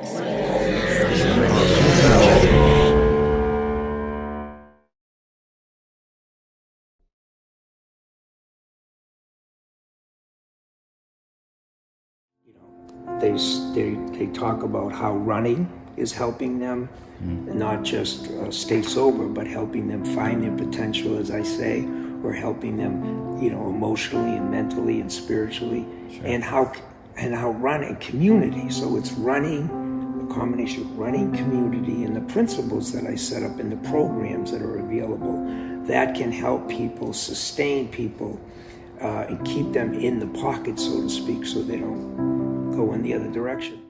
They talk about how running is helping them not just stay sober, but helping them find their potential, as I say, or helping them, emotionally and mentally and spiritually, sure. and how running community. So it's running, a combination of running, community, and the principles that I set up in the programs that are available that can help people, sustain people, and keep them in the pocket, so to speak, so they don't go in the other direction.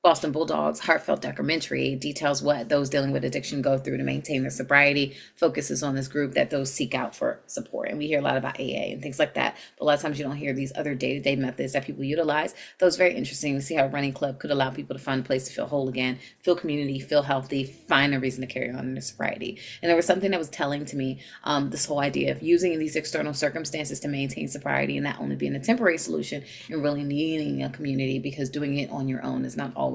Boston Bulldogs heartfelt documentary details what those dealing with addiction go through to maintain their sobriety, focuses on this group that those seek out for support. And we hear a lot about AA and things like that, but a lot of times you don't hear these other day-to-day methods that people utilize. Those very interesting to see how a running club could allow people to find a place to feel whole again, feel community, feel healthy, find a reason to carry on in their sobriety. And there was something that was telling to me, this whole idea of using these external circumstances to maintain sobriety and not only being a temporary solution and really needing a community, because doing it on your own is not always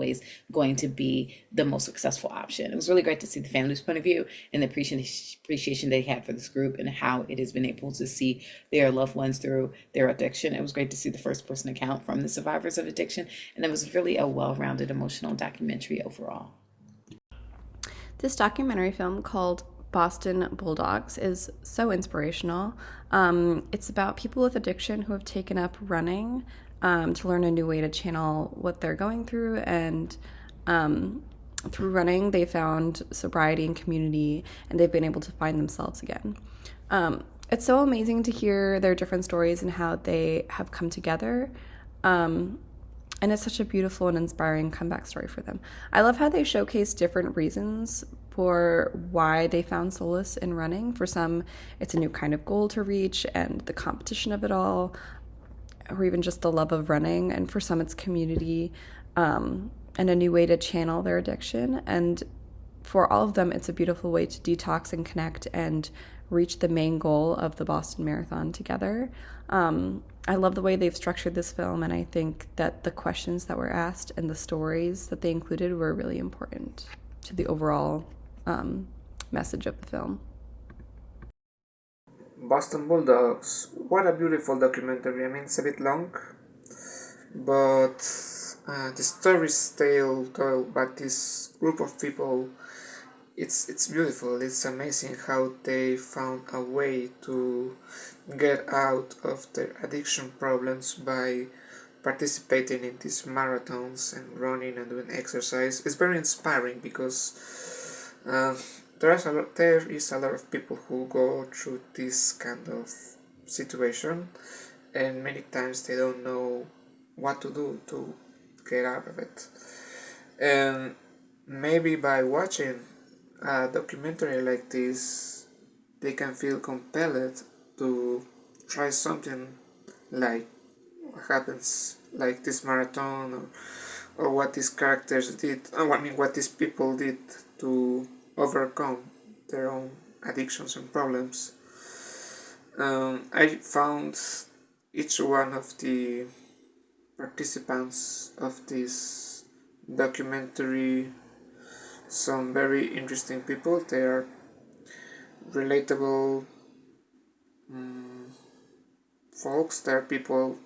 going to be the most successful option. It was really great to see the family's point of view and the appreciation they had for this group and how it has been able to see their loved ones through their addiction. It was great to see the first person account from the survivors of addiction, and it was really a well-rounded emotional documentary overall. This documentary film called Boston Bulldogs is so inspirational. It's about people with addiction who have taken up running to learn a new way to channel what they're going through, and through running they found sobriety and community, and they've been able to find themselves again. It's so amazing to hear their different stories and how they have come together, and it's such a beautiful and inspiring comeback story for them. I love how they showcase different reasons for why they found solace in running. For some, it's a new kind of goal to reach and the competition of it all, or even just the love of running. And for some, it's community, and a new way to channel their addiction. And for all of them, it's a beautiful way to detox and connect and reach the main goal of the Boston Marathon together. I love the way they've structured this film, and I think that the questions that were asked and the stories that they included were really important to the overall message of the film. Boston Bulldogs. What a beautiful documentary. I mean, it's a bit long, but the stories told by this group of people, it's beautiful. It's amazing how they found a way to get out of their addiction problems by participating in these marathons and running and doing exercise. It's very inspiring because there is a lot of people who go through this kind of situation, and many times they don't know what to do to get out of it. And maybe by watching a documentary like this, they can feel compelled to try something like what happens, like this marathon, or what these characters did, what these people did to overcome their own addictions and problems. I found each one of the participants of this documentary some very interesting people. They are relatable folks. They are people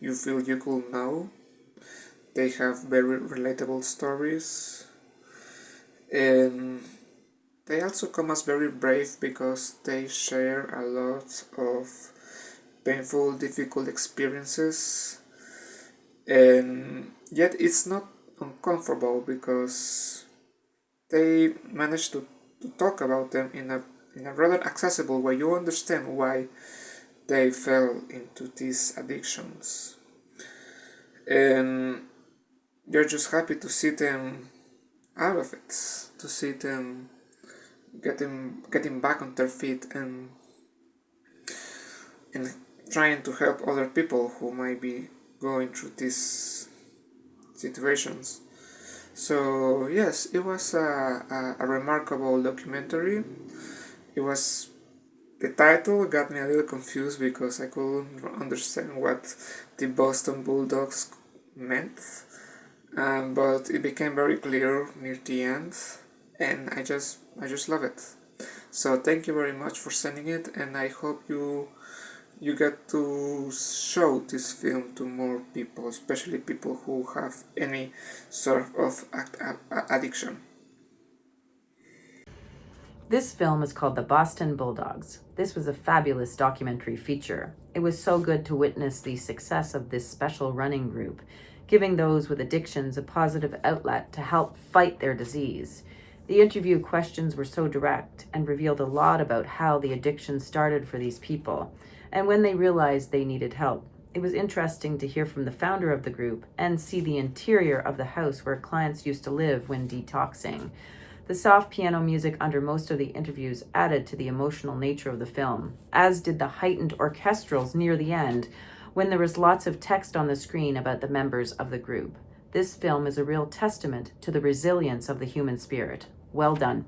you feel you could know. They have very relatable stories, and they also come as very brave because they share a lot of painful, difficult experiences, and yet it's not uncomfortable because they manage to talk about them in a rather accessible way. You understand why they fell into these addictions, and you're just happy to see them out of it, to see them getting back on their feet and trying to help other people who might be going through these situations. So yes, it was a remarkable documentary. The title got me a little confused because I couldn't understand what the Boston Bulldogs meant, but it became very clear near the end, and I just love it. So thank you very much for sending it, and I hope you get to show this film to more people, especially people who have any sort of addiction. This film is called The Boston Bulldogs. This was a fabulous documentary feature. It was so good to witness the success of this special running group, giving those with addictions a positive outlet to help fight their disease. The interview questions were so direct and revealed a lot about how the addiction started for these people and when they realized they needed help. It was interesting to hear from the founder of the group and see the interior of the house where clients used to live when detoxing. The soft piano music under most of the interviews added to the emotional nature of the film, as did the heightened orchestrals near the end, when there was lots of text on the screen about the members of the group. This film is a real testament to the resilience of the human spirit. Well done.